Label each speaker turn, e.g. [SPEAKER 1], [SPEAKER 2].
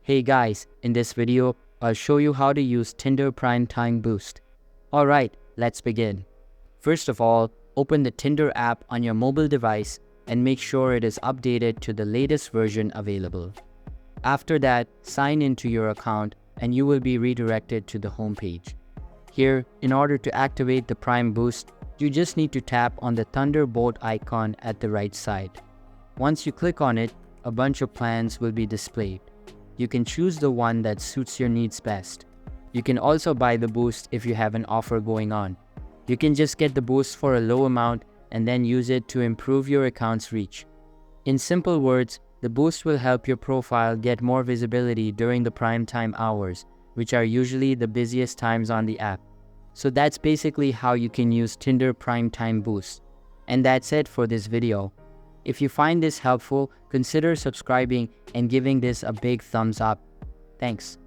[SPEAKER 1] Hey guys, in this video, I'll show you how to use Tinder Prime Time Boost. Alright, let's begin. First of all, open the Tinder app on your mobile device and make sure it is updated to the latest version available. After that, sign into your account and you will be redirected to the home page. Here, in order to activate the Prime Boost, you just need to tap on the Thunderbolt icon at the right side. Once you click on it, a bunch of plans will be displayed. You can choose the one that suits your needs best. You can also buy the boost if you have an offer going on. You can just get the boost for a low amount and then use it to improve your account's reach. In simple words, the boost will help your profile get more visibility during the prime time hours, which are usually the busiest times on the app. So that's basically how you can use Tinder Prime Time Boost. And that's it for this video. If you find this helpful, consider subscribing and giving this a big thumbs up. Thanks.